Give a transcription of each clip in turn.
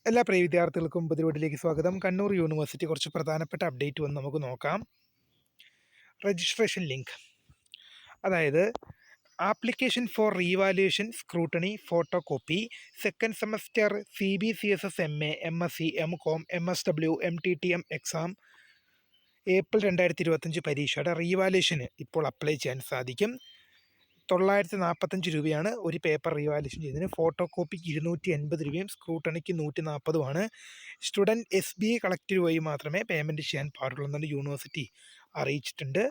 എല്ലാ പ്രിയ വിദ്യാർത്ഥികൾക്കും പുതിയ സ്വാഗതം. കണ്ണൂർ യൂണിവേഴ്സിറ്റി കുറച്ച് പ്രധാനപ്പെട്ട അപ്ഡേറ്റ് വന്ന് നമുക്ക് നോക്കാം. രജിസ്ട്രേഷൻ ലിങ്ക്, അതായത് application for revaluation scrutiny photo copy second semester CBCSS MA MSc MCOM MSW MTTM exam April 2025 പരീക്ഷയുടെ റീവാലുവേഷന് ഇപ്പോൾ അപ്ലൈ ചെയ്യാൻ സാധിക്കും. 945 രൂപയാണ് ഒരു പേപ്പർ റീവാലുവേഷൻ ചെയ്തതിന്. ഫോട്ടോ കോപ്പിക്ക് 280 രൂപയും സ്ക്രൂട്ടണിക്ക് 140മാണ്. സ്റ്റുഡൻറ്റ് SBI കളക്ടർ വഴി മാത്രമേ പേയ്മെൻറ്റ് ചെയ്യാൻ പാടുള്ളൂ എന്നാണ് യൂണിവേഴ്സിറ്റി അറിയിച്ചിട്ടുണ്ട്.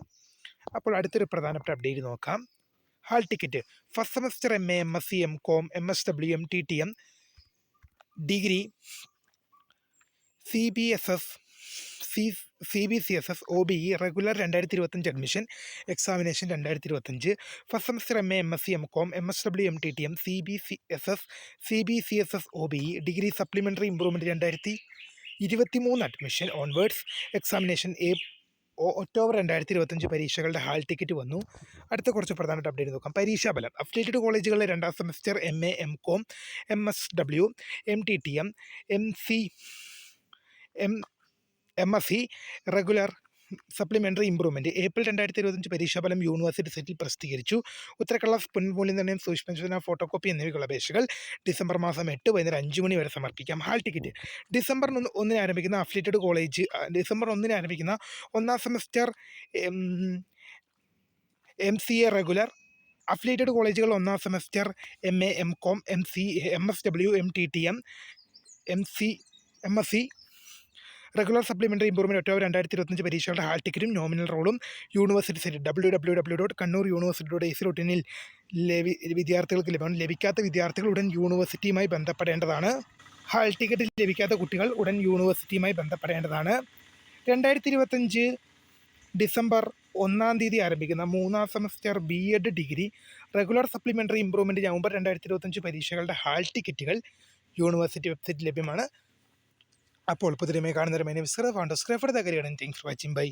അപ്പോൾ അടുത്തൊരു പ്രധാനപ്പെട്ട അപ്ഡേറ്റ് നോക്കാം. Hall ticket first semester MA MSc MCOM MSW MTTM degree CBCSS OBE regular 2025 admission examination 2025 first semester MA MSc MCOM MSW MTTM CBCSS OBE degree supplementary improvement 2023 admission onwards examination October 2025 പരീക്ഷകളുടെ hall ticket വന്നു. അടുത്ത കുറച്ച് പ്രധാനപ്പെട്ട update നോക്കാം. പരീക്ഷാഫലം affiliated കോളേജുകളിലെ 2ാം semester MA MCOM MSW MTTM MSc regular supplementary improvement April 2025 പരീക്ഷാഫലം university സൈറ്റിൽ പ്രസിദ്ധീകരിച്ചു. ഉത്തരക്കടലാസ് പുനർമൂല്യനിർണ്ണയം സൂക്ഷ്മപരിശോധന ഫോട്ടോകോപ്പി എന്നിവയ്ക്കുള്ള അപേക്ഷകൾ ഡിസംബർ 8 വൈകുന്നേരം 5 മണി വരെ സമർപ്പിക്കാം. ഹാൾ ടിക്കറ്റ് ഡിസംബർ 1 ആരംഭിക്കുന്ന അഫിലിയേറ്റഡ് കോളേജ് ഡിസംബർ 1 ആരംഭിക്കുന്ന 1ാം സെമസ്റ്റർ MCA റെഗുലർ അഫിലിയേറ്റഡ് കോളേജുകൾ 1ാം semester MA MCOM MSW MTTM MSc regular supplementary improvement October 2025 പരീക്ഷകളുടെ ഹാൾ ടിക്കറ്റും നോമിനൽ റോളും യൂണിവേഴ്സിറ്റി സൈറ്റ് www.kannuruniversity.ac.in വിദ്യാർത്ഥികൾക്ക് ലഭിക്കാത്ത വിദ്യാർത്ഥികൾ ഉടൻ യൂണിവേഴ്സിറ്റിയുമായി ബന്ധപ്പെടേണ്ടതാണ്. ഹാൾ ടിക്കറ്റ് ലഭിക്കാത്ത കുട്ടികൾ ഉടൻ യൂണിവേഴ്സിറ്റിയുമായി ബന്ധപ്പെടേണ്ടതാണ്. 2025 ഡിസംബർ 1 ആരംഭിക്കുന്ന 3ാം semester BEd degree regular supplementary improvement November 2025 പരീക്ഷകളുടെ ഹാൾ ടിക്കറ്റുകൾ യൂണിവേഴ്സിറ്റി വെബ്സൈറ്റിൽ ലഭ്യമാണ്. അപ്പോൾ പുതിയ കാണുന്നവരെ താങ്ക്സ് ഫോർ വാച്ചിങ്. ബൈ.